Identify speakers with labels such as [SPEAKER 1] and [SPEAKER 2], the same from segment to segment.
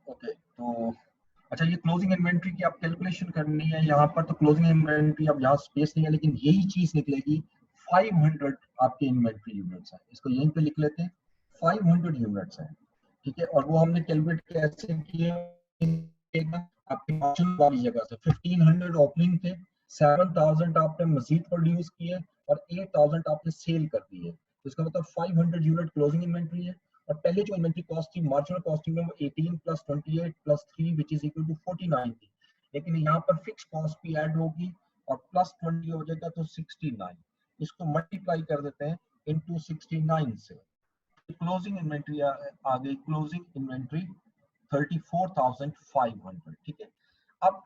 [SPEAKER 1] Okay, तो अच्छा, ये क्लोजिंग इन्वेंट्री की आप कैलकुलेशन करनी है यहाँ पर, तो क्लोजिंग इन्वेंट्री अब यहाँ स्पेस नहीं है, लेकिन यही चीज निकलेगी। 500 आपके इन्वेंट्री यूनिट्स हैं, इसको यहीं पे लिख लेते हैं, 500 यूनिट्स हैं, ठीक है। और वो हमने कैलकुलेट कैसे किए, आपकी मार्जिन वाली जगह से 1500 ओपनिंग थे, 7000 आपने मजीद प्रोड्यूस किए और 8000 आपने सेल कर दिए, तो इसका मतलब 500 यूनिट क्लोजिंग इन्वेंट्री है। और पहले जो इन्वेंट्री कॉस्ट थी मार्जिनल कॉस्टिंग में, वो 18 plus 28 plus 3 which is equal to 49 थी, लेकिन यहाँ पर फिक्स कॉस्ट भी ऐड होगी और प्लस 20 हो जाएगा तो 69। इसको मल्टीप्लाई कर देते हैं इनटू 69 से, क्लोजिंग इन्वेंट्री आ गई, क्लोजिंग इन्वेंट्री 34,500, ठीक है। अब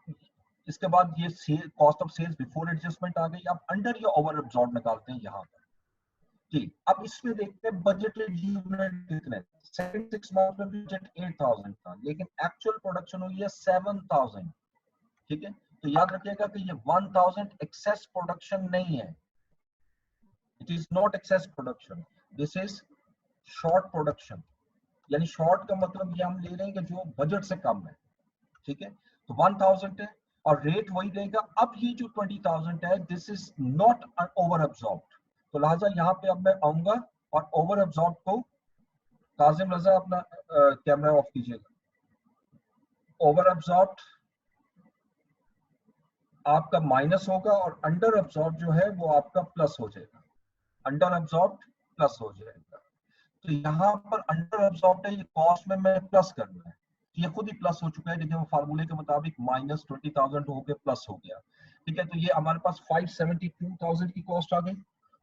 [SPEAKER 1] इसके बाद ये sale cost of sales before adjustment आ गई। अब अंडर या ओवर एब्जॉर्ब निकालते हैं यहाँ पर, ठीक। अब इसमें देखते हैं बजटेड यूनिट कितने, सेकंड 6 मंथ में बजट 8000 था, लेकिन एक्चुअल प्रोडक्शन हुई है 7000, ठीक है। तो याद रखिएगा कि ये 1000 एक्सेस प्रोडक्शन नहीं है, it is not excess production, this is short production. यानी शॉर्ट का मतलब ये हम ले रहे हैं कि जो बजट से कम है, ठीक है। तो 1000 है और रेट वही रहेगा। अब ये जो 20000 है, this is not over absorbed, तो लिहाजा यहाँ पे अब मैं आऊंगा और ओवर एब्जॉर्ब को, काजिम रजा अपना कैमरा ऑफ कीजिएगा, ओवर एब्जॉर्ब आपका माइनस होगा और अंडर एब्जॉर्ब जो है वो आपका प्लस हो जाएगा, अंडर एब्जॉर्ब प्लस हो जाएगा। तो यहाँ पर अंडर एब्जॉर्ब है, ये कॉस्ट में मैं प्लस करना है, तो ये खुद ही प्लस हो चुका है, देखिए वो फार्मूले के मुताबिक माइनस 20,000 हो के प्लस हो गया, ठीक है। तो ये हमारे पास 572,000 की कॉस्ट आ गई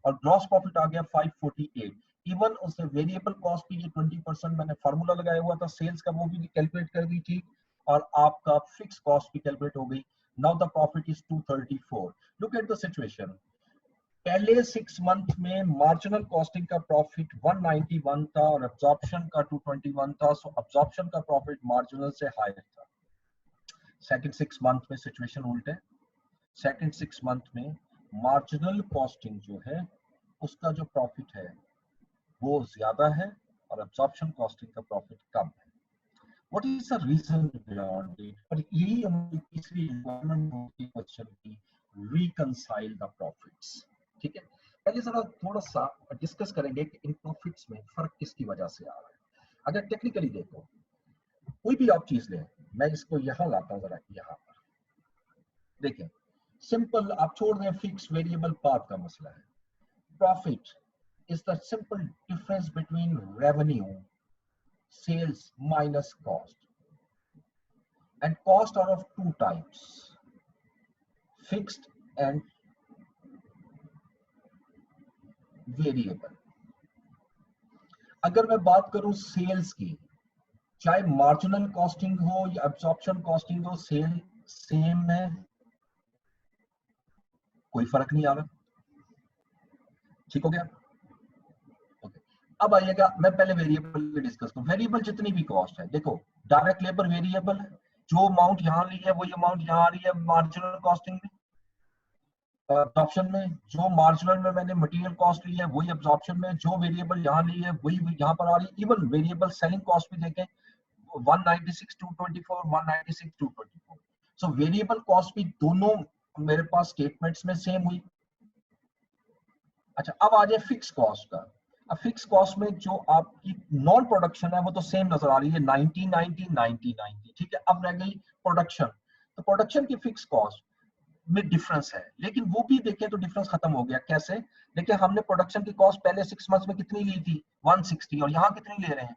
[SPEAKER 1] और ग्रॉस प्रॉफिट आ गया 548। इवन उससे वेरिएबल कॉस्ट भी ये 20% मैंने फार्मूला लगाया हुआ था सेल्स का, वो भी कैलकुलेट कर दी थी, और आपका फिक्स कॉस्ट भी कैलकुलेट हो गई। Now the profit is 234। Look at the situation, पहले 6 मंथ में मार्जिनल कॉस्टिंग का प्रॉफिट 191 था और अब्जॉर्प्शन का 221 था, सो अब्जॉर्प्शन का प्रॉफिट मार्जिनल से हायर था। सेकंड 6 मंथ में सिचुएशन उल्टे, सेकंड 6 मंथ में मार्जिनल कॉस्टिंग जो है उसका जो प्रॉफिट है वो ज्यादा है और अब्जॉर्प्शन कॉस्टिंग का प्रॉफिट कम है। What is the reason beyond it? और यही हमारी तीसरी रिक्वायरमेंट होती है क्वेश्चन की, रिकंसाइल द प्रॉफिट्स, ठीक है। पहले जरा थोड़ा सा डिस्कस करेंगे कि इन प्रॉफिट्स में फर्क किसकी वजह से आ रहा है। अगर टेक्निकली देखो, कोई भी आप चीज लें, मैं इसको यहाँ लाता हूँ जरा, यहाँ पर देखें, सिंपल, आप छोड़ दें फिक्स वेरिएबल पार्ट का मसला है। Profit is the simple difference between revenue, sales minus cost, and cost are of two types, fixed and variable। अगर मैं बात करूं सेल्स की, चाहे मार्जिनल कॉस्टिंग हो या एब्जॉर्प्शन कॉस्टिंग हो, सेल सेम है, कोई फर्क नहीं आ रहा, ठीक हो गया, ओके। अब आइएगा, मैं पहले वेरिएबल डिस्कस करूं। वेरिएबल जितनी भी कॉस्ट है, देखो डायरेक्ट लेबर वेरिएबल है, जो अमाउंट यहाँ ली है वही अमाउंट यहाँ आ रही है मार्जिनल कॉस्टिंग में, अब्जॉर्प्शन में जो मार्जिनल में मैंने मटेरियल कॉस्ट ली है वही अब्जॉर्प्शन में, जो वेरिएबल यहाँ ली है वही यहाँ पर आ रही है। इवन वेरिएबल सेलिंग कॉस्ट भी देखें, 196 224, 196 224, सो वेरिएबल कॉस्ट भी दोनों मेरे पास स्टेटमेंट्स में सेम हुई। अच्छा, अब आ जाए फिक्स कॉस्ट का। अब फिक्स कॉस्ट में जो आपकी नॉन प्रोडक्शन है वो तो सेम नजर आ रही है, 90 90 90 90, ठीक है। अब रह गई प्रोडक्शन, तो प्रोडक्शन की फिक्स कॉस्ट में डिफरेंस है, लेकिन वो भी देखें तो डिफरेंस खत्म हो गया। कैसे? देखिए, हमने प्रोडक्शन की कॉस्ट पहले 6 मंथ्स में कितनी ली थी, 160, और यहाँ कितनी ले रहे हैं,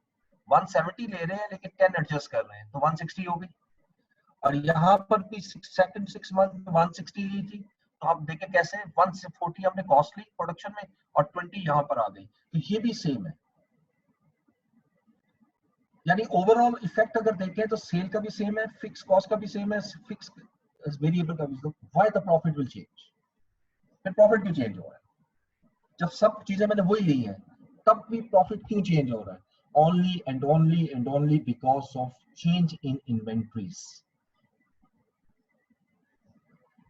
[SPEAKER 1] 170 ले रहे हैं, लेकिन 10 एडजस्ट कर रहे हैं तो 160 हो गई। और यहाँ पर भी सेकंड 6 मंथ में 160 ली थी, तो आप देखें कैसे 140 हमने कॉस्ट ली प्रोडक्शन में और 20 यहाँ पर आ गई, तो ये भी सेम है। यानी ओवरऑल इफेक्ट अगर देखें तो सेल का भी सेम है, फिक्स कॉस्ट का भी सेम है, फिक्स वेरिएबल का भी। Why the profit will change? फिर प्रॉफिट क्यों चेंज हो रहा है? जब सब चीजें मैंने वही ली हैं, तब भी प्रॉफिट क्यों चेंज हो रहा है? Only and only and only because of change in inventories,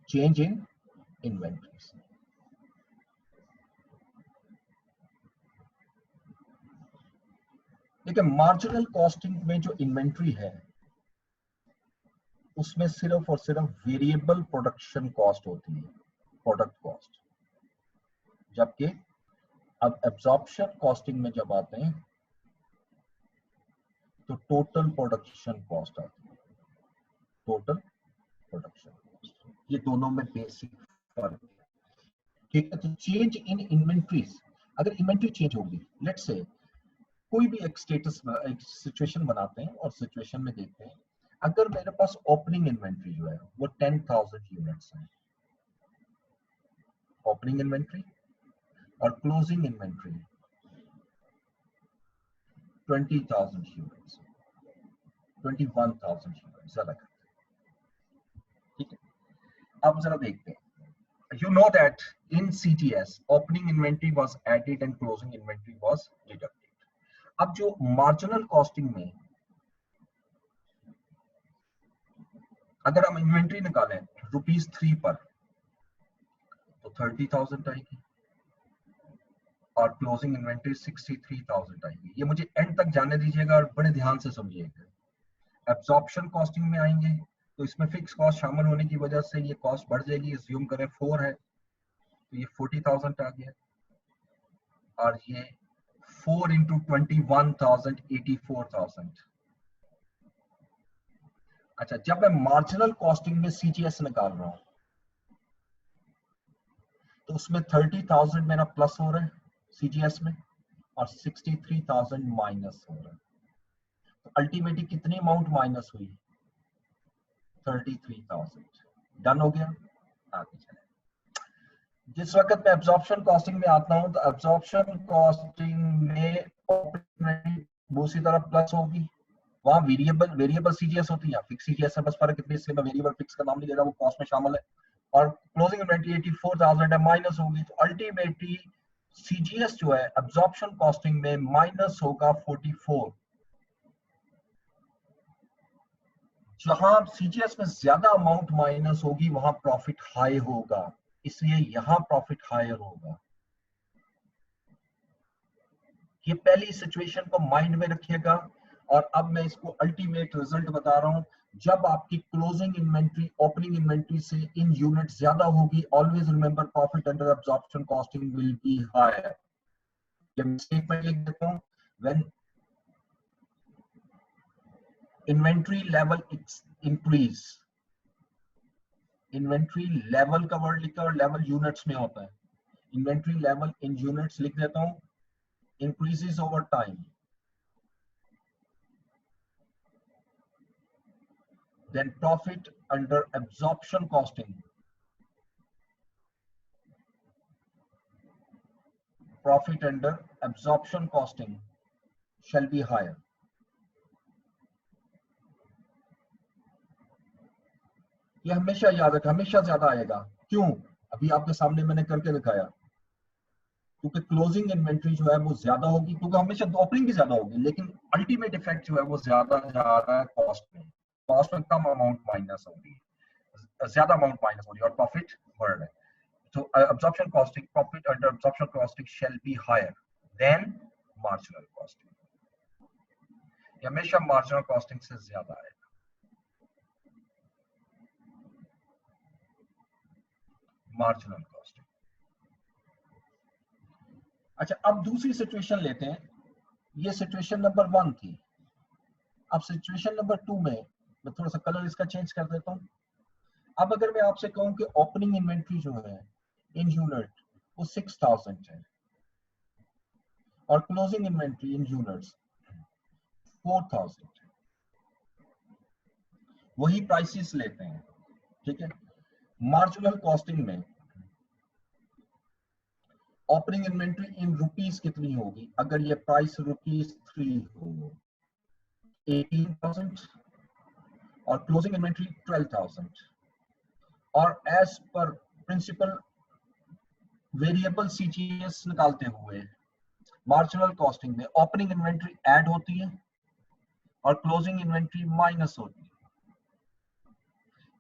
[SPEAKER 1] change in inventories. देखिए, मार्जिनल कॉस्टिंग में जो इन्वेंट्री है उसमें सिर्फ और सिर्फ वेरिएबल प्रोडक्शन कॉस्ट होती है, प्रोडक्ट कॉस्ट। जबकि अब एब्जॉर्प्शन कॉस्टिंग में जब आते हैं तो टोटल प्रोडक्शन कॉस्ट आती है, टोटल प्रोडक्शन कॉस्ट। ये दोनों में बेसिक फर्क है, ठीक है। तो चेंज इन इन्वेंट्रीज, अगर इन्वेंट्री चेंज होगी, लेट्स से कोई भी एक स्टेटस, एक सिचुएशन बनाते हैं और सिचुएशन में देखते हैं, अगर मेरे पास ओपनिंग इन्वेंट्री जो है वो 10,000 यूनिट्स है, ओपनिंग इन्वेंट्री, और क्लोजिंग इन्वेंट्री 20,000 यूनिट्स, 21,000 यूनिट्स ज्यादा करते हैं, ठीक है। अब जरा देखते हैं, you know that in CTS opening inventory was added and closing inventory was deducted. अब जो मार्जिनल कॉस्टिंग में अगर हम इन्वेंट्री निकालें ₹3 पर तो 30,000 आएगी और क्लोजिंग इन्वेंट्री 63,000 आएगी। ये मुझे एंड तक जाने दीजिएगा और बड़े ध्यान से समझिएगा। एब्जॉर्प्शन कॉस्टिंग में आएंगे तो इसमें फिक्स कॉस्ट शामिल होने की वजह से ये कॉस्ट बढ़ जाएगी। अज्यूम करें 4 है तो ये 40,000 आ गया, और ये 4 into 21,000 84,000। अच्छा, जब मैं मार्जिनल कॉस्टिंग में सीजीएस निकाल रहा हूं तो उसमें 30,000 मेरा प्लस हो रहा है सीजीएस में और 63,000 माइनस हो रहा है। तो अल्टीमेटली कितनी अमाउंट माइनस हुई? 33,000। डन हो गया, आगे चले। जिस वक्त मैं एब्जॉर्प्शन कॉस्टिंग में आता हूं तो एब्जॉर्प्शन कॉस्टिंग में दूसरी तरफ प्लस होगी, वहां वेरिएबल सीजीएस होती है, फिक्स सीजीएस है, बस फर्क इतनी इसलिए मैं वेरिएबल फिक्स का नाम नहीं ले रहा, वो कॉस्ट में शामिल है। और क्लोजिंग इन्वेंटरी 84,000 है, माइनस होगी, तो अल्टीमेटली सीजीएस जो है एब्जॉर्प्शन कॉस्टिंग में माइनस होगा 44। जहां सीजीएस में ज्यादा अमाउंट माइनस होगी वहां प्रॉफिट हाई होगा, इसलिए यहां प्रॉफिट हायर होगा। ये पहली सिचुएशन को माइंड में रखिएगा। और अब मैं इसको अल्टीमेट रिजल्ट बता रहा हूं, जब आपकी क्लोजिंग इन्वेंट्री ओपनिंग इन्वेंट्री से इन यूनिट ज्यादा होगी, always remember profit under absorption costing will be higher. ये स्टेटमेंट लिख देता हूं, when inventory level increase, inventory level का वर्ड लिखा और लेवल यूनिट्स में होता है, इन्वेंट्री लेवल इन यूनिट्स लिख देता हूं, increases over time, then profit under absorption costing, profit under absorption costing shall be higher. ये हमेशा याद रखें, हमेशा ज्यादा आएगा। क्यों? अभी आपके सामने मैंने करके दिखाया, क्योंकि क्लोजिंग इन्वेंट्री जो है वो ज्यादा होगी, क्योंकि हमेशा ओपनिंग भी ज्यादा होगी, लेकिन अल्टीमेट इफेक्ट जो है वो ज्यादा जा रहा है कॉस्ट में। कॉस्ट में कम अमाउंट माइनस हो रही है, ज्यादा अमाउंट माइनस हो रही है और प्रॉफिट बढ़ रहा है। So absorption costing, profit under absorption costing shall be higher than marginal costing. ये हमेशा marginal costing से ज्यादा आएगा। marginal costing। अच्छा, अब दूसरी सिचुएशन लेते हैं। ये सिचुएशन नंबर 1 थी। अब सिचुएशन नंबर 2 में मैं थोड़ा सा कलर इसका चेंज कर देता हूं। अब अगर मैं आपसे कहूं कि ओपनिंग इन्वेंट्री जो है इन यूनिट वो 6,000 है और क्लोजिंग इन्वेंट्री इन यूनिट्स 4,000 है, वही प्राइसेस लेते हैं, ठीक है। मार्जिनल कॉस्टिंग में ओपनिंग इन्वेंट्री इन रुपीस कितनी होगी? अगर ये प्राइस ₹3 हो 18,000 और क्लोजिंग इन्वेंट्री 12,000, और as per principal variable CGS निकालते हुए मार्जिनल कॉस्टिंग में ओपनिंग इन्वेंट्री ऐड होती है और क्लोजिंग इन्वेंट्री माइनस होती है।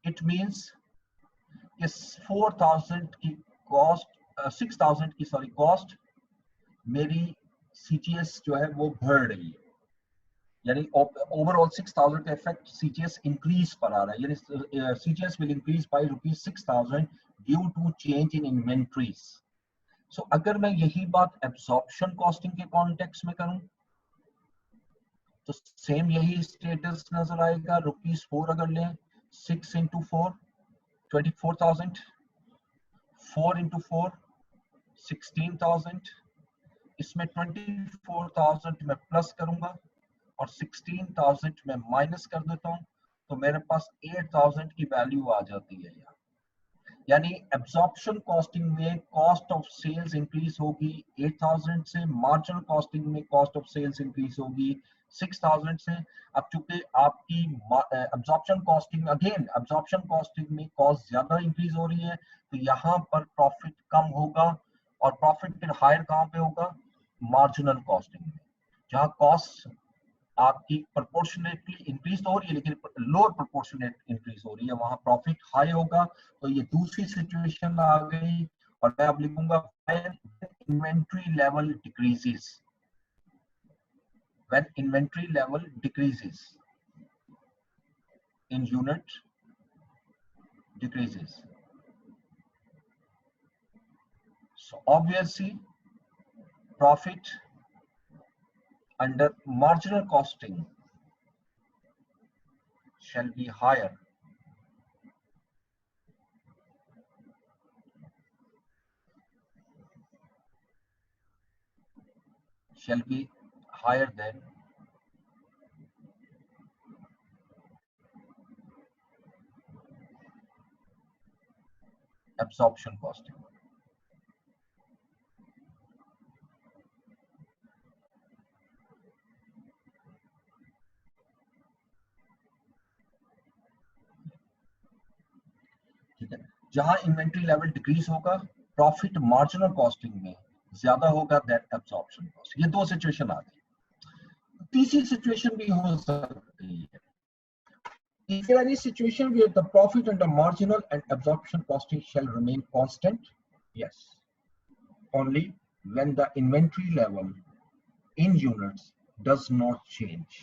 [SPEAKER 1] इट मींस कि 4,000 की कॉस्ट 6,000 की कॉस्ट मेरी सीजीएस जो है वो बढ़ रही है, यानी ओवरऑल 6000 का इफेक्ट सीजीएस इंक्रीज पर आ रहा है, यानी CGS will increase by ₹6000 due to change in inventories. So अगर मैं यही बात एब्जॉर्प्शन कॉस्टिंग के कॉन्टेक्स्ट में करूं तो सेम यही स्टेटस नजर आएगा। ₹4 अगर लें, 6 into 4 24,000, 4 into 4 16,000, इसमें 24,000 मैं प्लस करूंगा और 16,000 में माइनस कर देता हूं, तो मेरे पास 8,000 की वैल्यू आ जाती है यहाँ। यानी एब्जॉर्प्शन कॉस्टिंग में कॉस्ट ऑफ सेल्स इंक्रीज होगी 8,000 से, मार्जिनल कॉस्टिंग में कॉस्ट ऑफ सेल्स इंक्रीज होगी 6,000 से। अब चूंकि आपकी absorption costing, again absorption costing में कॉस्ट ज्यादा इंक्रीज हो रही है, तो यहाँ पर प्रॉफिट कम होगा, और प्रॉफिट फिर हायर कहाँ पे होगा? मार्जिनल कॉस्टिंग में, जहाँ कॉस्ट आपकी प्रोपोर्शनेटली इंक्रीज हो रही है लेकिन लोअर प्रोपोर्शनेट इंक्रीज हो रही है, वहां प्रॉफिट हाई होगा। तो ये दूसरी सिचुएशन आ गई, और मैं अब लिखूंगा inventory level decreases, when inventory level decreases in unit decreases. So obviously profit under marginal costing shall be higher than absorption costing. ठीक है, जहां इन्वेंट्री लेवल डिक्रीज होगा प्रॉफिट मार्जिनल कॉस्टिंग में ज्यादा होगा दैट एब्जॉर्प्शन कॉस्ट। ये दो situation आ गई। तीसरी सिचुएशन भी हो सकती है, if there is a situation where the profit under marginal and absorption costing shall remain constant, yes, only when the inventory level in units does not change.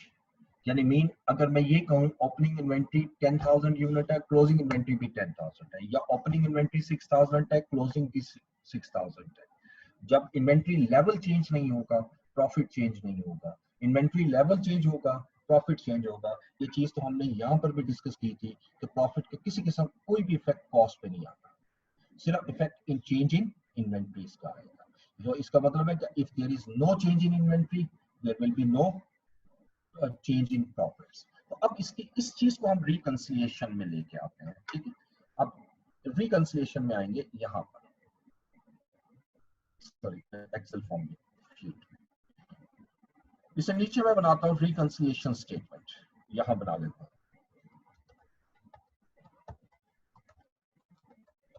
[SPEAKER 1] यानी mean अगर मैं ये कहूं ओपनिंग इन्वेंट्री 10,000 यूनिट है, closing inventory भी 10,000 है, या opening inventory 6,000 है, क्लोजिंग भी 6,000 है, जब इन्वेंट्री लेवल चेंज नहीं होगा प्रॉफिट चेंज नहीं होगा, इन्वेंट्री लेवल चेंज होगा प्रॉफिट चेंज होगा। ये चीज तो हमने यहाँ पर भी डिस्कस की थी कि प्रॉफिट के किसी किस्म कोई भी इफेक्ट कॉस्ट पे नहीं आता, सिर्फ effect in change in inventories का आएगा। जो इसका मतलब है कि if there is no change in inventory there will be no change in profits. तो अब इसकी इस चीज को हम रिकंसिलिएशन में लेके आते हैं। ठीक है, अब रिकंसिलिएशन में आएंगे यहाँ पर, सॉरी एक्सेल फॉर्म में शीट में, इसे नीचे मैं बनाता हूँ रिकंसिलिएशन स्टेटमेंट, यहाँ बना लेता हूँ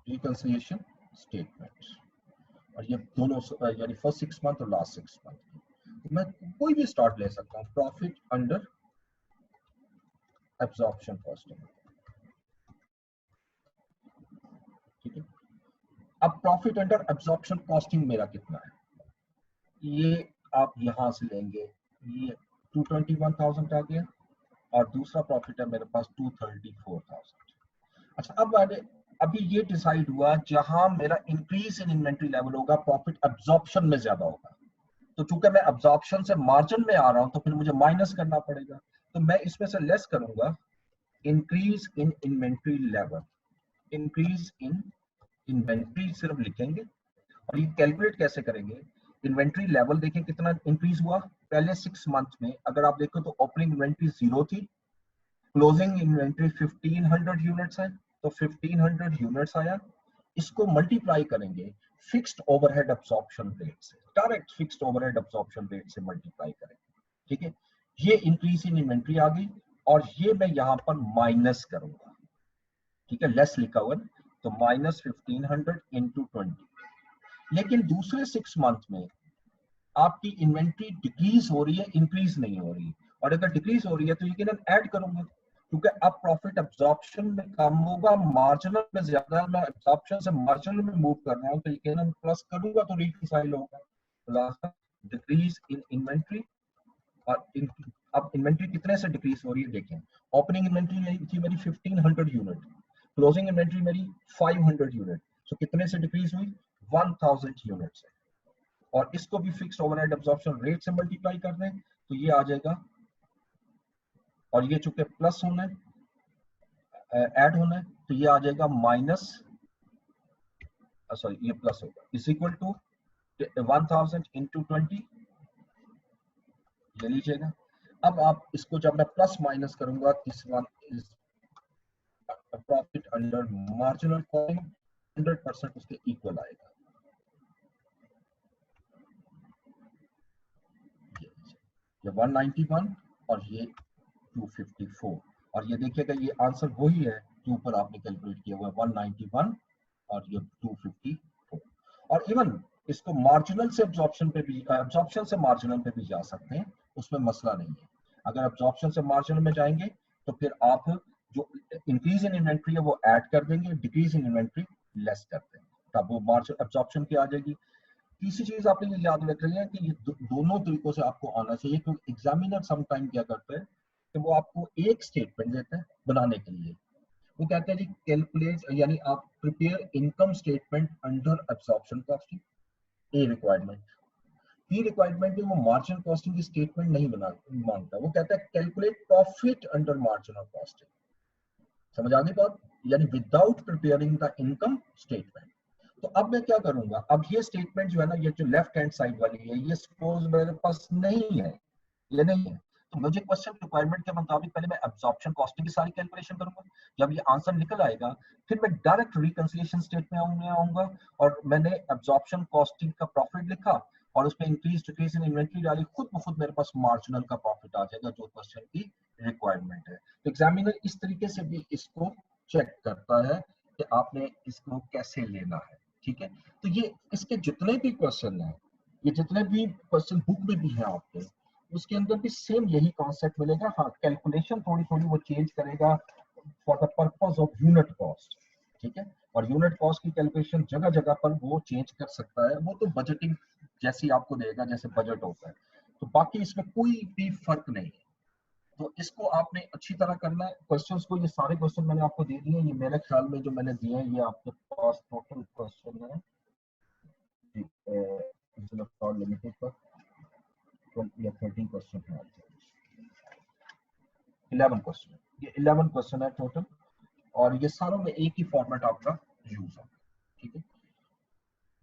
[SPEAKER 1] रिकंसिलिएशन स्टेटमेंट, और ये दोनों यानी फर्स्ट 6 मंथ और लास्ट 6 मंथ। तो मैं कोई भी स्टार्ट ले सकता हूँ, प्रॉफिट अंडर एब्जॉर्प्शन कॉस्टिंग। ठीक है, अब प्रॉफिट अंडर एब्जॉर्प्शन कॉस्टिंग मेरा कितना है, ये आप यहां से लेंगे, ये 221,000 आ गया, और दूसरा प्रॉफिट है मेरे पास 234,000। अच्छा, अब अभी ये डिसाइड हुआ जहां मेरा इंक्रीज इन इन्वेंट्री लेवल होगा प्रॉफिट एब्जॉर्प्शन में ज्यादा होगा, तो चूंकि मैं एब्जॉर्प्शन से मार्जिन में आ रहा हूं तो फिर मुझे माइनस करना पड़ेगा, तो मैं इसमें से लेस करूंगा increase in inventory level. Increase in inventory सिर्फ लिखेंगे, और ये कैलकुलेट कैसे करेंगे, इन्वेंट्री लेवल देखें कितना इंक्रीज हुआ पहले 6 मंथ में। अगर आप देखो तो ओपनिंग इन्वेंट्री 0 थी, क्लोजिंग इन्वेंट्री 1500 यूनिट्स है, तो 1500 यूनिट्स आया, इसको मल्टीप्लाई करेंगे फिक्स्ड ओवरहेड अब्सॉर्प्शन रेट से, direct fixed overhead absorption rate से मल्टीप्लाई करेंगे। ठीक है, ये इंक्रीज इन इन्वेंट्री आ गई, और ये मैं यहां पर माइनस करूंगा। ठीक है, लेस लिखा हुआ, तो माइनस 1500 इंटू 20। लेकिन दूसरे 6 मंथ में आपकी इन्वेंट्री डिक्रीज हो रही है, इंक्रीज नहीं हो रही, और अगर डिक्रीज हो रही है तो यकीनन ऐड करूंगा, क्योंकि अब प्रॉफिट एब्जॉर्प्शन में कम होगा, मार्जिनल में ज्यादा, मैं एब्जॉर्प्शन से मार्जिनल में मूव कर रहा हूं, तो यकीनन प्लस करूंगा तो रिकंसाइल होगा। डिक्रीज इन इन्वेंट्री और अब इन्वेंट्री कितने से डिक्रीज हो रही है देखें, ओपनिंग इन्वेंट्री थी मेरी 1500 यूनिट, क्लोजिंग इन्वेंट्री मेरी 500 यूनिट, सो कितने से डिक्रीज हुई 1000 यूनिट से। और इसको भी फिक्स्ड ओवरहेड एब्जॉर्प्शन रेट से मल्टीप्लाई कर दें तो ये आ जाएगा, और ये चूंकि प्लस होना है ऐड होना है तो ये आ जाएगा माइनस, सॉरी ये प्लस होगा, इज इक्वल टू 1000 इंटू 20, ले लीजिएगा। अब आप इसको जब मैं प्लस माइनस करूंगा, this one is profit under marginal costing, 100% उसके इक्वल आएगा। ये 191 और ये 254, और ये देखिएगा ये आंसर वही है जो ऊपर आपने कैलकुलेट किया हुआ है, 191 और ये 254। और इवन इसको मार्जिनल से एब्जॉर्प्शन पे भी, एब्जॉर्प्शन से मार्जिनल पे भी जा सकते हैं, उसमें मसला नहीं है। अगर एब्जॉर्प्शन से मार्जिनल में जाएंगे तो फिर आप जो इंक्रीज इन इन्वेंट्री है वो ऐड कर देंगे, डिक्रीज इन इन्वेंट्री लेस कर देंगे, तब वो मार्जिन एब्जॉर्प्शन की आ जाएगी। तीसरी चीज आपने ये याद रख रही है कि ये दोनों तरीकों से आपको आना चाहिए, क्योंकि एग्जामिनर सम टाइम क्या करते हैं कि वो आपको एक स्टेटमेंट देते हैं बनाने के लिए, वो कहते हैं जी कैलकुलेट, यानी आप prepare income statement under absorption costing, A requirement. B requirement में वो मार्जिनल कॉस्टिंग की स्टेटमेंट नहीं बना मांगता, वो कहता है calculate profit under marginal costing. समझ आ गई बात, यानी without preparing the income statement. तो अब मैं क्या करूंगा, अब ये स्टेटमेंट जो है ना, ये जो लेफ्ट हैंड साइड वाली है, ये सपोज मेरे पास नहीं है, ये नहीं है, तो मुझे क्वेश्चन रिक्वायरमेंट के मुताबिक पहले मैं एब्जॉर्प्शन कॉस्टिंग की सारी कैलकुलेशन करूंगा। जब ये आंसर निकल आएगा फिर मैं डायरेक्ट रिकंसिलिएशन स्टेट में आऊंगा, और मैंने एब्जॉर्प्शन कॉस्टिंग का प्रॉफिट लिखा और उसमें इंक्रीज डिक्रीज इन इन्वेंट्री डाली, खुद ब खुद मेरे पास मार्जिनल का प्रॉफिट आ जाएगा जो क्वेश्चन की रिक्वायरमेंट है। तो एग्जामिनर इस तरीके से भी इसको चेक करता है कि आपने इसको कैसे लेना है, ठीक है। तो ये इसके जितने भी क्वेश्चन हैं, ये जितने भी क्वेश्चन बुक में भी हैं आपके, उसके अंदर भी सेम यही कॉन्सेप्ट मिलेगा। हाँ, कैलकुलेशन थोड़ी थोड़ी वो चेंज करेगा for the purpose of unit cost, ठीक है। और यूनिट कॉस्ट की कैलकुलेशन जगह जगह पर वो चेंज कर सकता है, वो तो बजटिंग जैसी आपको देगा जैसे बजट होता है, तो बाकी इसमें कोई भी फर्क नहीं है। तो इसको आपने अच्छी तरह करना है क्वेश्चंस को, ये सारे क्वेश्चन मैंने आपको दे दिए, ये मेरे ख्याल में जो मैंने दिए हैं ये आपके पास टोटल क्वेश्चन है लिमिटेड पर 12 या 13 क्वेश्चन है, 11 क्वेश्चन, ये 11 क्वेश्चन है टोटल, और ये सारों में एक ही फॉर्मेट आपका यूज है, ठीक है।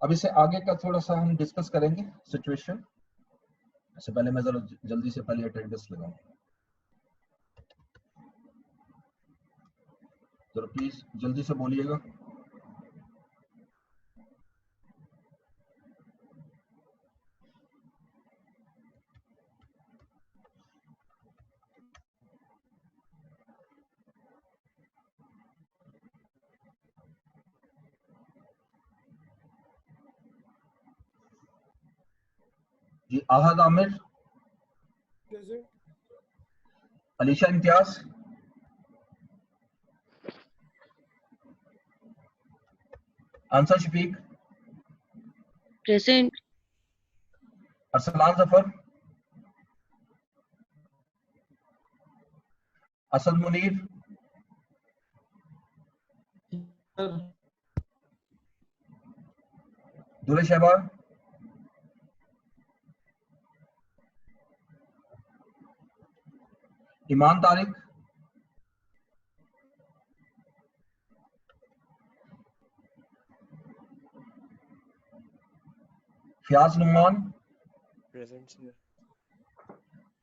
[SPEAKER 1] अब इसे आगे का थोड़ा सा हम डिस्कस करेंगे सिचुएशन, इससे पहले मैं जरा जल्दी से पहले अटेंडेंस लगाऊं, तो प्लीज जल्दी से बोलिएगा। जी Ahad Aamir, Alisha Imtiaz, Ansar Shafiq,
[SPEAKER 2] present.
[SPEAKER 1] Arsalan Zafar, Asad Munir, Dure Shahbaz, Iman Tariq, Fayaz Numan,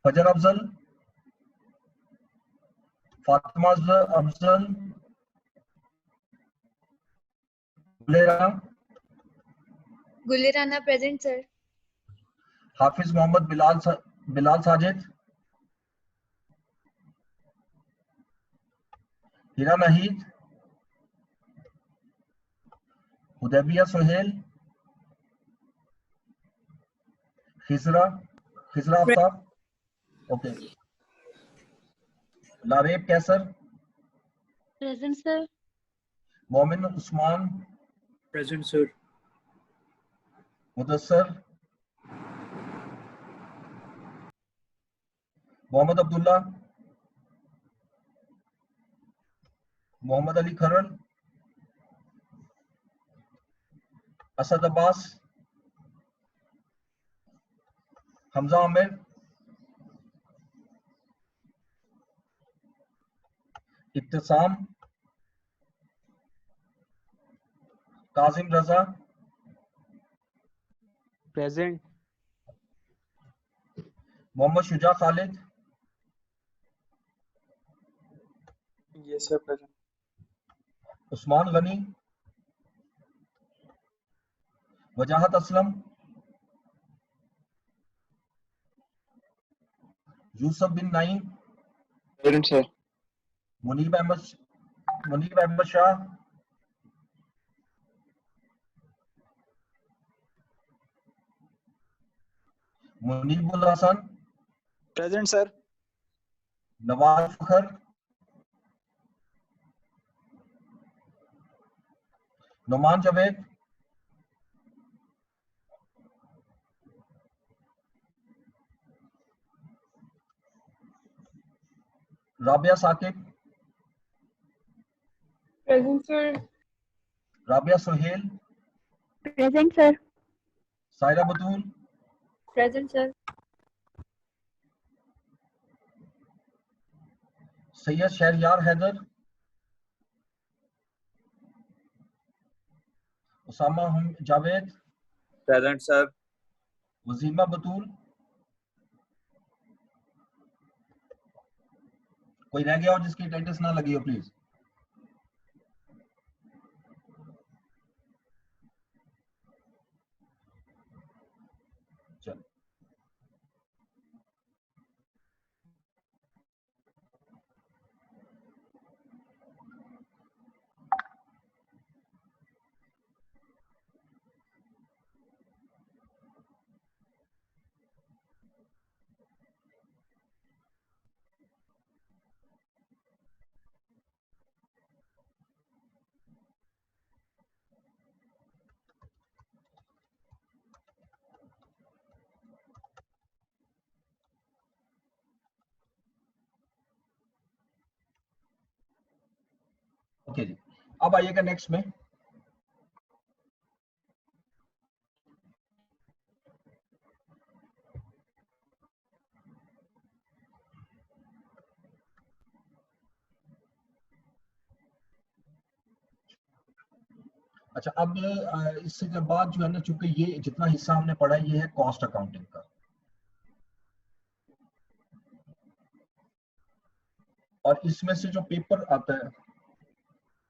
[SPEAKER 1] Fajar Afzal, Fatima Afzal,
[SPEAKER 2] Gulerana present sir.
[SPEAKER 1] Hafiz Mohammad Bilal Sajid, Hira Naheed, Hudaibiya Suhail, Khizra Aftab, okay, Laraib Qaiser,
[SPEAKER 2] present sir.
[SPEAKER 1] Momin Usman,
[SPEAKER 3] present sir.
[SPEAKER 1] Mudassar, Mohammad Abdullah, Mohammad Ali Kharan, Asad Abbas, Hamza Aamir, Ibtisam, Kazim Raza,
[SPEAKER 3] present.
[SPEAKER 1] Mohammad Shuja Khalid,
[SPEAKER 3] yes sir present.
[SPEAKER 1] Usman Ghani, वजाहत Aslam, Yusuf bin Naeem,
[SPEAKER 3] present sir.
[SPEAKER 1] Muneeb Ahmad Shah, Muneebul Hasan,
[SPEAKER 3] present sir.
[SPEAKER 1] Nawaz Fakhar, Numan Javed, Rabia Saqib,
[SPEAKER 2] Present, sir.
[SPEAKER 1] Rabia Suhail,
[SPEAKER 2] Present, sir.
[SPEAKER 1] Saira Batool,
[SPEAKER 2] Present, sir.
[SPEAKER 1] Syed Shahryar Haider, Usama Javed,
[SPEAKER 3] present sir.
[SPEAKER 1] Wajeema Batool. कोई रह गया हो जिसकी अटेंडेंस ना लगी हो प्लीज। चलो ओके जी, अब आइएगा नेक्स्ट में। अच्छा, अब इससे के बाद जो है ना, चूंकि ये जितना हिस्सा हमने पढ़ा ये है कॉस्ट अकाउंटिंग का, और इसमें से जो पेपर आता है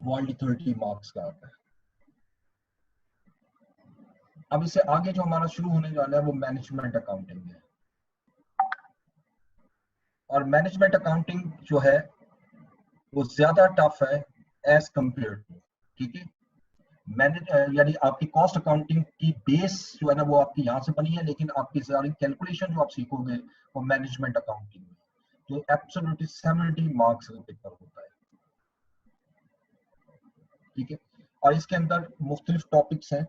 [SPEAKER 1] वो 30 मार्क्स का आता है। अब इससे आगे जो हमारा शुरू होने वाला है वो मैनेजमेंट अकाउंटिंग है, और मैनेजमेंट अकाउंटिंग जो है वो ज्यादा टफ है एज कंपेयर टू, ठीक है। यानी आपकी कॉस्ट अकाउंटिंग की बेस जो है ना वो आपकी यहाँ से बनी है, लेकिन आपकी सारी कैलकुलेशन जो आप सीखोगे वो मैनेजमेंट अकाउंटिंग में, जो एब्सोल्युटली 70 मार्क्स का पेपर होता है, ठीक है। और इसके अंदर मुख्तलिफ टॉपिक्स हैं,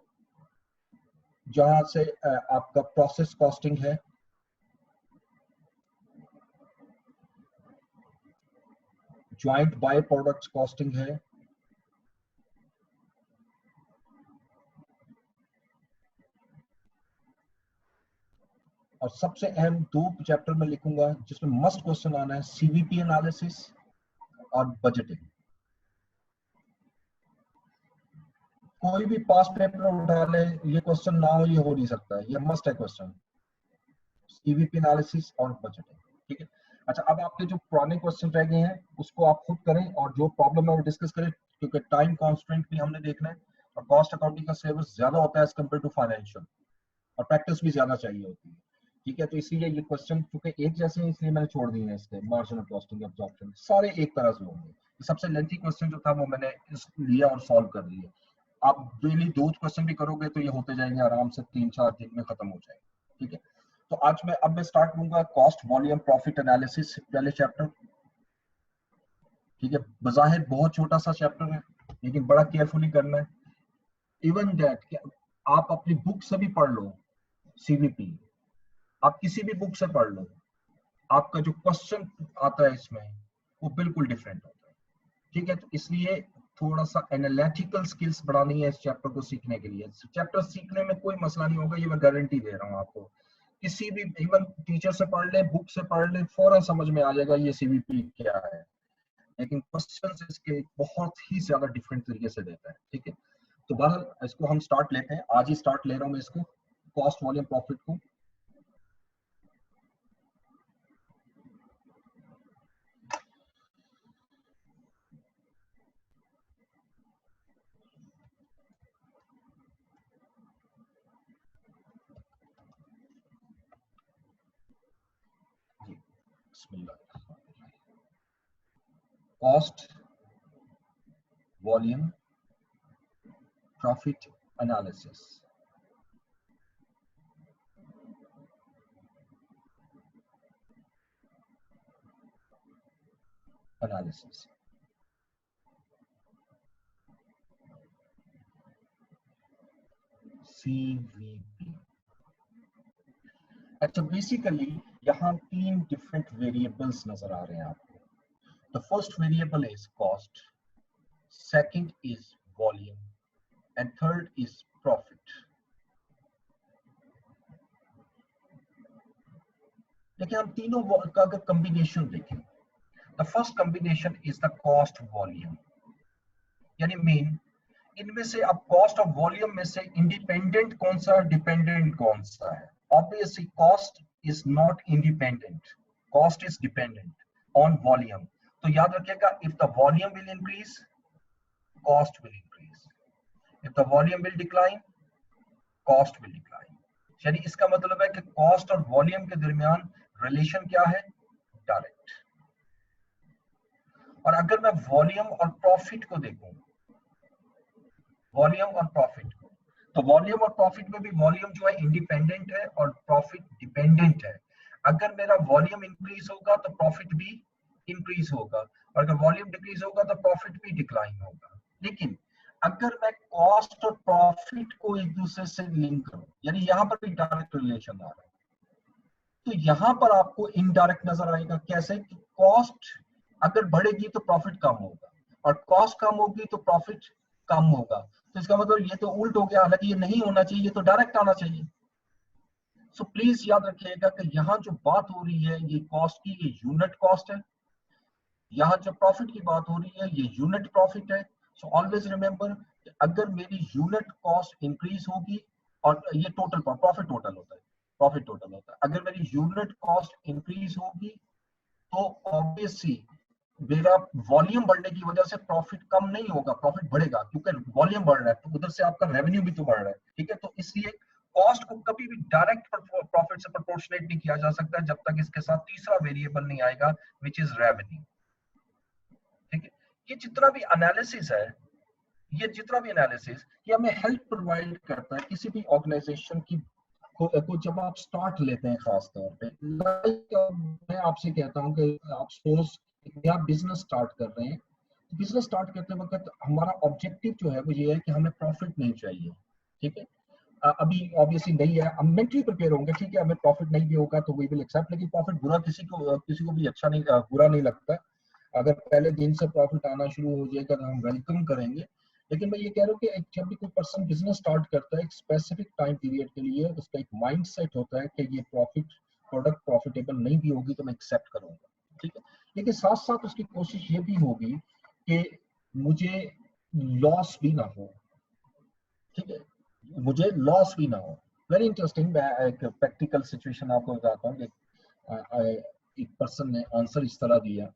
[SPEAKER 1] जहां से आपका प्रोसेस कॉस्टिंग है, ज्वाइंट बाय प्रोडक्ट्स कॉस्टिंग है, और सबसे अहम 2 चैप्टर में लिखूंगा जिसमें मस्ट क्वेश्चन आना है, सीवीपी एनालिसिस और बजटिंग। कोई भी पास पेपर उठा ले, ये क्वेश्चन ना हो ये हो नहीं सकता है, ये मस्ट है क्वेश्चन, सीवीपी एनालिसिस और बजटिंग, ठीक है। अच्छा, अब आपके जो पुराने क्वेश्चन रह गए हैं उसको आप खुद करें, और जो प्रॉब्लम है वो डिस्कस करें, क्योंकि टाइम कॉन्स्टेंट भी हमने देखना है, और कॉस्ट अकाउंटिंग का सिलेबस ज्यादा होता है एज कम्पेयर टू फाइनेंशियल, और प्रैक्टिस भी ज्यादा चाहिए होती है, ठीक है। तो इसीलिए ये क्वेश्चन क्योंकि एक जैसे हैं इसलिए मैंने छोड़ दिए हैं, इसके मार्जिनल कॉस्टिंग, एब्जॉर्प्शन सारे एक तरह से होंगे। सबसे लेंथी क्वेश्चन जो था वो मैंने लिया और सॉल्व कर दिया। आप डेली 2 क्वेश्चन भी करोगे तो ये होते जाएंगे आराम से, 3-4 दिन में खत्म हो जाएंगे, ठीक है। तो आज मैं स्टार्ट करूंगा कॉस्ट वॉल्यूम प्रॉफिट एनालिसिस, पहले चैप्टर, ठीक है। बज़ाहिर बहुत छोटा सा चैप्टर है, लेकिन बड़ा केयरफुली करना है। इवन दैट आप अपनी बुक से भी पढ़ लो, सीवीपी आप किसी भी बुक से पढ़ लो, आपका जो क्वेश्चन आता है इसमें वो बिल्कुल डिफरेंट होता है। ठीक है, तो इसलिए थोड़ा सा एनालिटिकल स्किल्स बढ़ानी है इस चैप्टर को सीखने के लिए। चैप्टर सीखने में कोई मसला नहीं होगा, ये मैं गारंटी दे रहा हूँ आपको। किसी भी इवन टीचर से पढ़ ले, बुक से पढ़ ले, फौरन समझ में आ जाएगा ये सीवीपी क्या है। लेकिन क्वेश्चंस इसके बहुत ही ज्यादा डिफरेंट तरीके से देता है। ठीक है, तो बहरहाल इसको हम स्टार्ट लेते हैं, आज ही स्टार्ट ले रहा हूँ मैं इसको, कॉस्ट वॉल्यूम प्रॉफिट को। Cost volume profit analysis. CVP। अच्छा, बेसिकली यहाँ 3 डिफरेंट वेरिएबल्स नजर आ रहे हैं आपको। The first variable is cost, second is volume and third is profit. देखिए, हम तीनों का अगर कॉम्बिनेशन देखें, the first combination is the cost volume, यानी मेन इनमें से अब कॉस्ट और वॉल्यूम में से इंडिपेंडेंट कौन सा है, डिपेंडेंट कौन सा है? Obviously cost is not independent, cost is dependent on volume। तो याद रखिएगा, if the volume will increase, cost will increase, if the volume will decline, cost will decline। यानी इसका मतलब है कि कॉस्ट और वॉल्यूम के दरमियान रिलेशन क्या है, डायरेक्ट। और अगर मैं वॉल्यूम और प्रॉफिट को देखूं, वॉल्यूम और प्रॉफिट, तो वॉल्यूम और प्रॉफिट में भी वॉल्यूम जो है इंडिपेंडेंट है और प्रॉफिट डिपेंडेंट है। अगर मेरा वॉल्यूम इंक्रीज होगा तो प्रॉफिट भी इंक्रीज होगा, और अगर वॉल्यूम डिक्रीज होगा तो प्रॉफिट भी डिक्लाइन होगा। लेकिन अगर मैं कॉस्ट और प्रॉफिट को एक दूसरे से लिंक करूं, यानी यहां पर भी डायरेक्ट रिलेशन आ रहा है, तो यहां पर आपको इनडायरेक्ट नजर आएगा। कैसे कि कॉस्ट अगर बढ़ेगी तो प्रॉफिट कम होगा, और कॉस्ट कम होगी तो प्रॉफिट कम होगा। तो इसका मतलब ये तो उल्ट हो गया, हालांकि ये नहीं होना चाहिए, ये तो डायरेक्ट आना चाहिए। सो प्लीज याद रखिएगा कि यहाँ जो बात हो रही है ये कॉस्ट की, ये यूनिट कॉस्ट है। यहाँ जो प्रॉफिट की बात हो रही है ये यूनिट प्रॉफिट है। सो ऑलवेज रिमेंबर, अगर मेरी यूनिट कॉस्ट इंक्रीज होगी, और ये टोटल प्रॉफिट टोटल होता है, प्रॉफिट टोटल होता है, अगर मेरी यूनिट कॉस्ट इंक्रीज होगी तो ऑब्वियसली मेरा वॉल्यूम बढ़ने की वजह से प्रॉफिट कम नहीं होगा, प्रॉफिट बढ़ेगा, क्योंकि वॉल्यूम बढ़ रहा है तो उधर से आपका रेवेन्यू भी तो बढ़ रहा है। ठीक है, तो इसलिए कॉस्ट को कभी भी डायरेक्ट प्रॉफिट से प्रोपोर्शनेट नहीं किया जा सकता जब तक इसके साथ तीसरा वेरिएबल नहीं आएगा, विच इज रेवेन्यू। ठीक है, ये जितना भी एनालिसिस है, ये जितना भी एनालिसिस, ये हमें हेल्प प्रोवाइड करता है किसी भी ऑर्गेनाइजेशन की को जब आप स्टार्ट लेते हैं। खास तौर पे मैं आपसे कहता हूं कि आप सपोज नया बिजनेस स्टार्ट कर रहे हैं, तो बिजनेस स्टार्ट करते वक्त हमारा ऑब्जेक्टिव जो है वो ये है कि हमें प्रॉफिट नहीं चाहिए। ठीक है, अभी ऑब्वियसली नहीं है, हम मेंटली प्रिपेयर होंगे, ठीक है, हमें प्रॉफिट नहीं भी होगा तो वी विल एक्सेप्ट। लेकिन प्रॉफिट बुरा किसी को भी अच्छा नहीं, बुरा नहीं लगता। अगर पहले दिन से प्रॉफिट आना शुरू हो जाएगा तो हम वेलकम करेंगे। लेकिन मैं ये कह रहा हूँ कि जब भी कोई पर्सन बिजनेस स्टार्ट करता है एक स्पेसिफिक टाइम पीरियड के लिए, उसका एक माइंड सेट होता है कि ये प्रोडक्ट प्रॉफिटेबल नहीं भी होगी तो मैं एक्सेप्ट करूंगा। ठीक है, लेकिन साथ साथ उसकी कोशिश ये भी होगी कि मुझे लॉस भी ना हो। ठीक है, मुझे लॉस भी ना हो। वेरी इंटरेस्टिंग, मैं एक प्रैक्टिकल सिचुएशन आपको बताता हूँ कि एक पर्सन ने आंसर इस तरह दिया।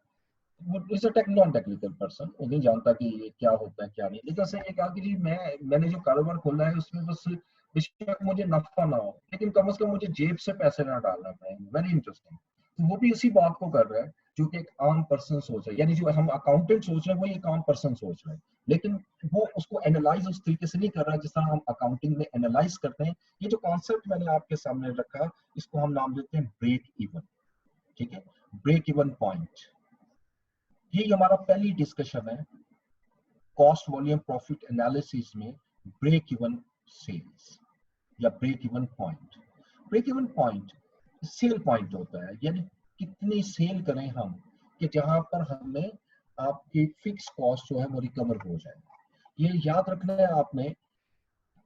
[SPEAKER 1] वो is a non technical person, वो नहीं जानता कि ये क्या होता है क्या नहीं, लेकिन उसने ये कहा कि जी मैंने जो कारोबार खोला है उसमें बस बेशक मुझे नफा ना हो, लेकिन कम से कम मुझे जेब से पैसे ना डालना पड़े। Very interesting. तो वो भी उसी बात को कर रहा है जो कि एक आम पर्सन सोच रहा है, यानी जो हम अकाउंटेंट सोच रहे हैं वो एक आम पर्सन सोच रहा है, लेकिन वो उसको एनालाइज उस तरीके से नहीं कर रहा जिस तरह हम अकाउंटिंग में एनालाइज करते हैं। ये जो कॉन्सेप्ट मैंने आपके सामने रखा, इसको हम नाम देते हैं ब्रेक इवन। ठीक है, ब्रेक इवन पॉइंट, ये हमारा पहली डिस्कशन है कॉस्ट वॉल्यूम प्रॉफिट एनालिसिस में। ब्रेक इवन सेल्स या break even point. Break even point sale point होता है, यानी कितनी सेल करें हम कि जहां पर हमें आपकी फिक्स कॉस्ट जो है वो रिकवर हो जाए। ये याद रखना है आपने।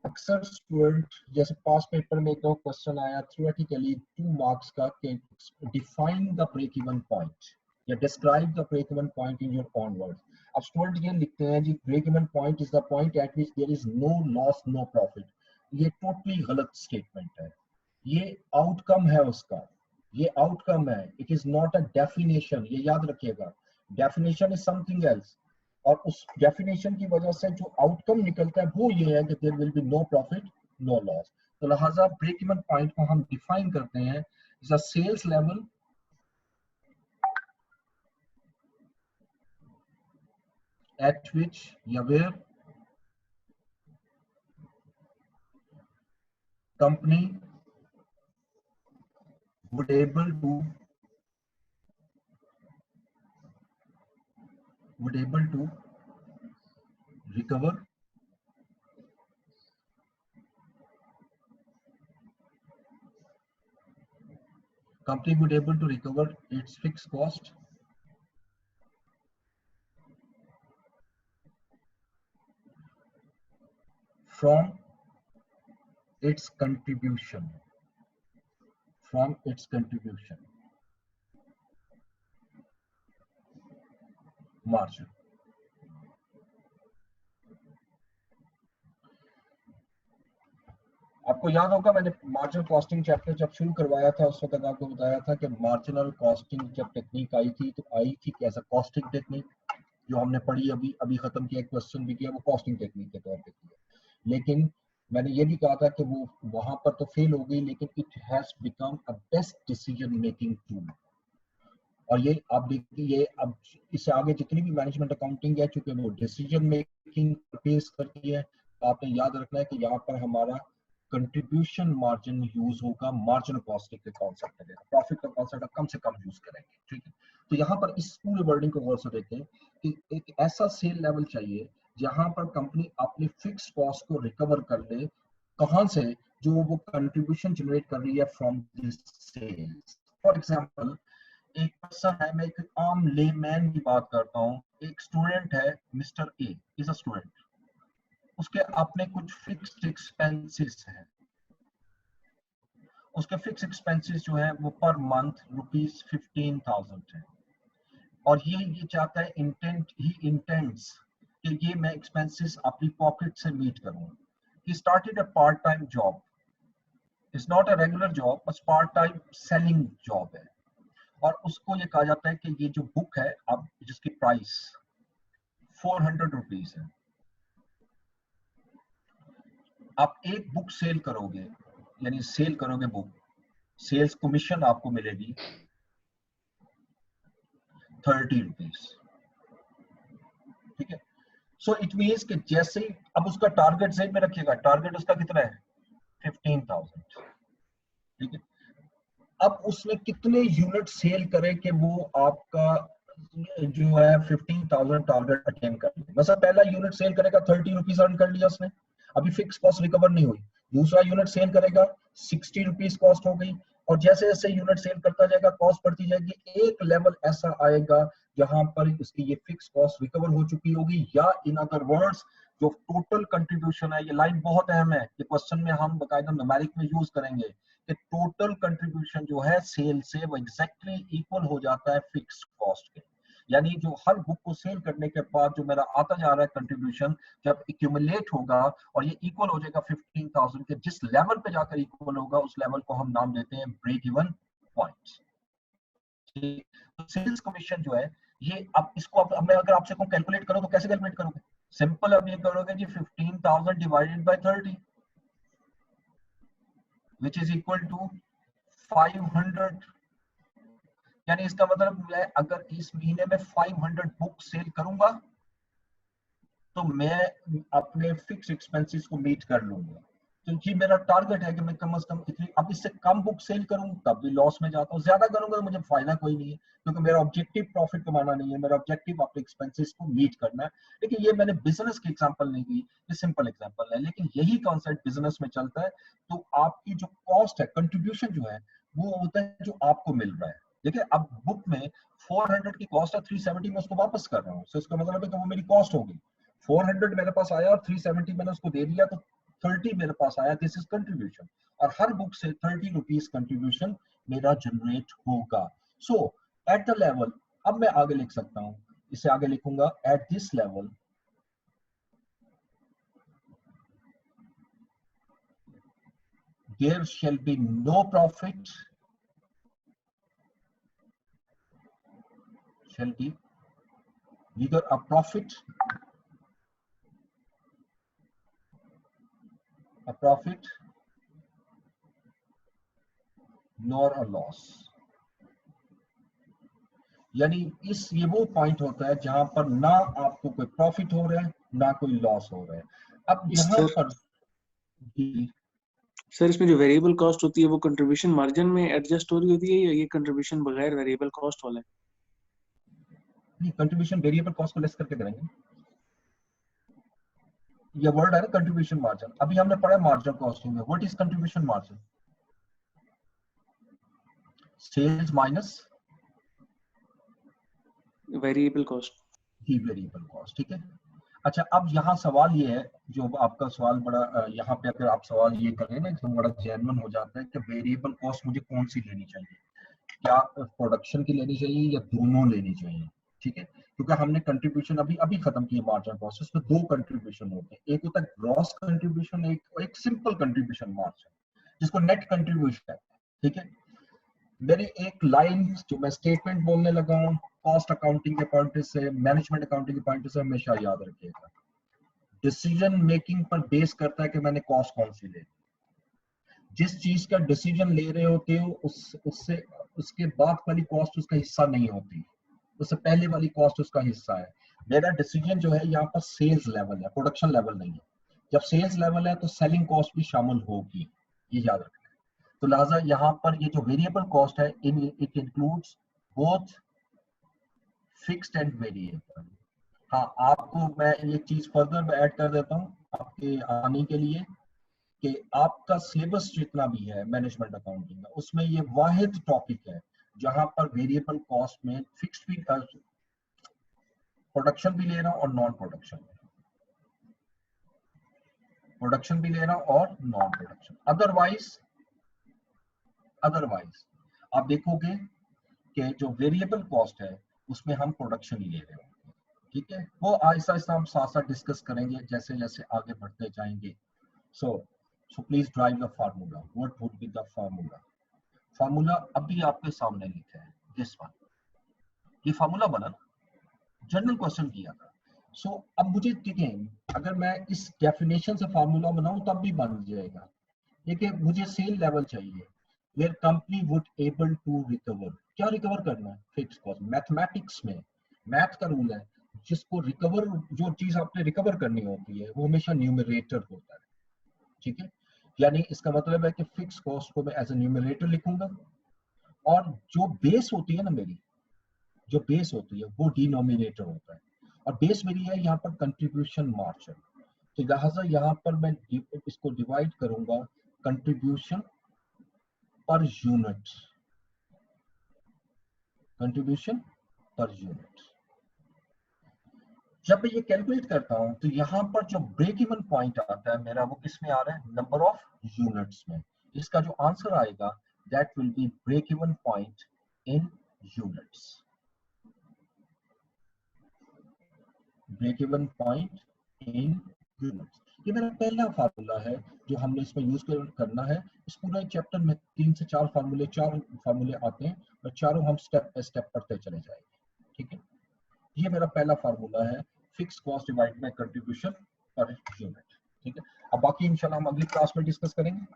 [SPEAKER 1] अक्सर स्टूडेंट जैसे पास पेपर में एक क्वेश्चन आया थ्योरेटिकली 2 मार्क्स का कि define the break even point या describe the break even point in your own words. अब स्टूडेंट ये लिखते हैं जी break even point is the point at which there is no loss no profit. ये totally गलत स्टेटमेंट है। ये आउटकम है उसका, ये आउटकम है, it is not a definition. ये याद रखिएगा, डेफिनेशन इज समथिंग एल्स, और उस डेफिनेशन की वजह से जो आउटकम निकलता है वो ये है कि there will be no profit no loss. तो लिहाजा ब्रेक इवन पॉइंट को हम डिफाइन करते हैं is a sales level at which या where company would able to recover its fixed cost from its contribution margin। आपको याद होगा मैंने मार्जिनल कॉस्टिंग चैप्टर जब शुरू करवाया था उस वक्त आपको बताया था कि मार्जिनल कॉस्टिंग जब टेक्निक आई थी तो आई थी कैसा कॉस्टिंग टेक्निक जो हमने पढ़ी अभी खत्म किया, क्वेश्चन भी किया, वो कॉस्टिंग टेक्निक के तौर पे किया। लेकिन मैंने ये भी कहा था कि वो वहां पर तो फेल हो गई, लेकिन it has become a best decision making tool. और ये आप देखिए, ये अब इससे आगे जितनी भी मैनेजमेंट अकाउंटिंग है चूंकि वो डिसीजन मेकिंग बेस करती है, तो आपने याद रखना है कि यहाँ पर हमारा कंट्रीब्यूशन मार्जिन यूज होगा, मार्जिन कॉस्टिंग के कॉन्सेप्ट में प्रॉफिट का कॉन्सेप्ट कम से कम यूज करेंगे। ठीक है, तो यहाँ पर इस पूरे वर्डिंग को गौर से देखें कि एक ऐसा सेल लेवल चाहिए जहां पर कंपनी अपनी फिक्स कॉस्ट को रिकवर कर ले। कहां से? जो वो कंट्रीब्यूशन जनरेट कर रही है from this sales. For example एक पर्सन है, मैं एक आम लेमैन की बात करता हूँ, एक स्टूडेंट है, mister A is a student, उसके अपने कुछ फिक्स्ड एक्सपेंसेस हैं, उसके फिक्स एक्सपेंसेस जो है वो पर मंथ ₹15,000 है, और ये चाहता है, इंटेंट्स कि ये मैं एक्सपेंसेस अपनी पॉकेट से मीट करूं। He started a part time job, it's not a regular job, बस पार्ट टाइम सेलिंग जॉब है, और उसको ये कहा जाता है कि ये जो बुक है अब जिसकी प्राइस ₹400 है, आप एक बुक सेल करोगे, यानी सेल करोगे बुक, सेल्स कमीशन आपको मिलेगी ₹30। ठीक है, सो इट मीन्स कि जैसे ही अब उसका टारगेट जेब में रखिएगा, टारगेट उसका कितना है? 15,000। ठीक है, अब उसने कितने यूनिट सेल करे कि वो आपका जो है 15,000 टारगेट अटेन कर ले। मतलब पहला यूनिट सेल करेगा ₹30 अर्न कर लिया उसने, अभी फिक्स कॉस्ट रिकवर नहीं हुई। दूसरा यूनिट सेल करेगा ₹60 कॉस्ट हो गई, और जैसे जैसे यूनिट सेल करता जाएगा कॉस्ट बढ़ती जाएगी। एक लेवल ऐसा आएगा जहां पर उसकी ये फिक्स कॉस्ट रिकवर हो चुकी होगी, या इन अदर वर्ड्स जो टोटल कंट्रीब्यूशन है, ये लाइन बहुत अहम है, ये क्वेश्चन में हम बाकायदा न्यूमेरिक में यूज करेंगे कि टोटल कंट्रीब्यूशन जो है सेल से वो एग्जैक्टली इक्वल हो जाता है फिक्स कॉस्ट के। यानी जो हर बुक को सेल करने के बाद जो मेरा आता जा रहा है कंट्रीब्यूशन, जब एक्यूमुलेट होगा और ये इक्वल हो जाएगा 15,000 के, जिस लेवल पे जाकर इक्वल होगा उस लेवल को हम नाम देते हैं break even point. Sales commission जो है ये, अब इसको अब मैं अगर आपसे कहूं कैलकुलेट करो तो कैसे कैलकुलेट करोगे? सिंपल, अब ये करोगे जी 15,000 divided by 30 which is equal to 500। यानी इसका मतलब मैं अगर इस महीने में 500 बुक सेल करूंगा तो मैं अपने फिक्स एक्सपेंसेस को मीट कर लूंगा। क्योंकि मेरा टारगेट है कि मैं कम से कम इतनी, अब इससे कम बुक सेल करूं तब भी लॉस में जाता हूं, ज्यादा करूंगा तो मुझे फायदा कोई नहीं है, क्योंकि मेरा ऑब्जेक्टिव प्रॉफिट कमाना नहीं है, मेरा ऑब्जेक्टिव अपने एक्सपेंसेस को मीट करना है। लेकिन ये मैंने बिजनेस की एग्जांपल नहीं दी, ये सिंपल एग्जांपल है, लेकिन यही कॉन्सेप्ट बिजनेस में चलता है। तो आपकी जो कॉस्ट है, कंट्रीब्यूशन जो है, वो होता है जो आपको मिल रहा है। देखिए अब बुक में 400 की कॉस्ट है, 370 में उसको वापस कर रहा हूँ, so इसका मतलब है कि वो मेरी कॉस्ट होगी। 400 मेरे पास आया और 370 मैंने उसको दे दिया, तो 30 मेरे पास आया, दिस इज कंट्रीब्यूशन। और हर बुक से 30 रुपीज कंट्रीब्यूशन मेरा जनरेट होगा। सो एट द लेवल, अब मैं आगे लिख सकता हूँ, इसे आगे लिखूंगा, at this level there shall be no profit, shall be neither a profit nor a loss। यानी इस ये वो पॉइंट होता है जहां पर ना आपको कोई प्रॉफिट हो रहा है ना कोई लॉस हो रहा है। अब यहाँ पर
[SPEAKER 4] सर इसमें जो वेरिएबल कॉस्ट होती है वो कंट्रीब्यूशन मार्जिन में एडजस्ट हो रही होती है या ये कंट्रीब्यूशन बगैर वेरिएबल कॉस्ट वाला है?
[SPEAKER 1] नहीं, कंट्रीब्यूशन वेरिएबल कॉस्ट को लेस करके करेंगे। ये वर्ड है ना कंट्रीब्यूशन मार्जिन। अभी हमने पढ़ा मार्जिन कॉस्टिंग में, what is contribution margin? Sales minus
[SPEAKER 4] variable cost.
[SPEAKER 1] ही वेरिएबल कॉस्ट, ठीक है। अच्छा अब यहाँ सवाल ये है, जो आपका सवाल बड़ा यहाँ पे अगर आप सवाल ये करें ना तो बड़ा जेन्युइन हो जाता है कि वेरिएबल कॉस्ट मुझे कौन सी लेनी चाहिए, क्या प्रोडक्शन की लेनी चाहिए या दोनों लेनी चाहिए, ठीक है। क्योंकि हमने कंट्रीब्यूशन अभी खत्म किया मार्जिन कॉस्ट, उसमें दो कंट्रीब्यूशन होते हैं, एक होता है ग्रॉस कंट्रीब्यूशन, एक सिंपल कंट्रीब्यूशन मार्जिन जिसको नेट कंट्रीब्यूशन है, ठीक है। मेरी एक लाइन जो मैं स्टेटमेंट बोलने लगा हूँ कॉस्ट अकाउंटिंग के पॉइंट से, मैनेजमेंट अकाउंटिंग के पॉइंट से हमेशा याद रखिएगा, डिसीजन मेकिंग पर बेस करता है कि मैंने कॉस्ट कौन सी ले। जिस चीज का डिसीजन ले रहे होते हो उससे उसके बाद वाली कॉस्ट उसका हिस्सा नहीं होती, उससे पहले वाली कॉस्ट उसका हिस्सा है। मेरा डिसीजन जो है यहाँ पर सेल्स लेवल है, प्रोडक्शन लेवल नहीं है। जब सेल्स लेवल है तो सेलिंग कॉस्ट भी शामिल होगी, ये याद रखना। तो लिहाजा यहाँ पर ये जो वेरिएबल कॉस्ट है it includes both fixed and variable. हाँ, आपको मैं ये चीज फर्दर ऐड कर देता हूँ आपके आने के लिए कि आपका सिलेबस जितना भी है मैनेजमेंट अकाउंटिंग का, उसमें ये वाहिद टॉपिक है जहां पर वेरिएबल कॉस्ट में फिक्स्ड भी प्रोडक्शन भी लेना और नॉन प्रोडक्शन, प्रोडक्शन भी लेना और नॉन प्रोडक्शन। अदरवाइज आप देखोगे कि जो वेरिएबल कॉस्ट है उसमें हम प्रोडक्शन ही ले रहे होंगे, ठीक है। वो आहिस्ता आहिस्ता हम साथ साथ डिस्कस करेंगे जैसे जैसे आगे बढ़ते जाएंगे। So please drive the formula. What would be the formula? Formula अभी आपके सामने लिखा है, दिस वन। ये फार्मूला बना, जनरल क्वेश्चन किया था। सो अब मुझे देखें, अगर मैं इस डेफिनेशन से फार्मूला बनाऊं तब भी बन जाएगा। देखिए मुझे सेल लेवल चाहिए where company would able to recover. क्या रिकवर करना है? Fix cost. मैथमेटिक्स में मैथ का रूल है, जिसको रिकवर, जो चीज आपने रिकवर करनी होती है वो हमेशा न्यूमरेटर होता है, ठीक है। यानी इसका मतलब है कि फिक्स कॉस्ट को मैं एज ए न्यूमरेटर लिखूंगा और जो बेस होती है ना मेरी, जो बेस होती है वो डिनोमिनेटर होता है। और बेस मेरी है यहाँ पर कंट्रीब्यूशन मार्जिन, तो लिहाजा यहाँ पर मैं इसको डिवाइड करूंगा contribution per unit, contribution per unit. जब मैं ये कैलकुलेट करता हूं तो यहाँ पर जो ब्रेक इवन पॉइंट आता है मेरा, वो किस में आ रहा है? नंबर ऑफ यूनिट्स में। इसका जो आंसर आएगा that will be break even point in units. Break even point in units, ये मेरा पहला फार्मूला है जो हमने इसमें यूज करना है। इस पूरे चैप्टर में 3 से 4 फार्मूले आते हैं और चारों हम स्टेप बाय स्टेप पढ़ते चले जाएंगे, ठीक है। ये मेरा पहला फार्मूला है, fix cost divide by contribution per unit, ठीक है। अब बाकी इंशाल्लाह हम अगली क्लास में डिस्कस करेंगे।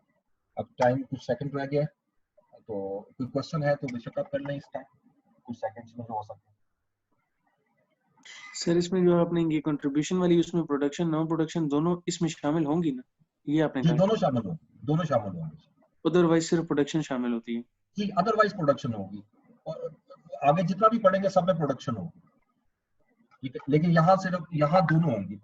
[SPEAKER 1] अब टाइम कुछ सेकंड रह गया है, तो कोई क्वेश्चन है तो बेशक आप कर लें इस टाइम, कुछ सेकंड्स में जो हो सकता है।
[SPEAKER 4] सर इसमें जो आपने ये कंट्रीब्यूशन वाली, उसमें प्रोडक्शन नॉन प्रोडक्शन दोनों इसमें शामिल होंगी ना? ये आपने
[SPEAKER 1] जी
[SPEAKER 4] कहा
[SPEAKER 1] दोनों शामिल होंगे।
[SPEAKER 4] अदरवाइज सिर्फ प्रोडक्शन शामिल होती है?
[SPEAKER 1] जी अदरवाइज प्रोडक्शन होगी, और आगे जितना भी पढ़ेंगे सब में प्रोडक्शन होगी, ठीक है। लेकिन यहाँ सिर्फ यहाँ दोनों होंगी।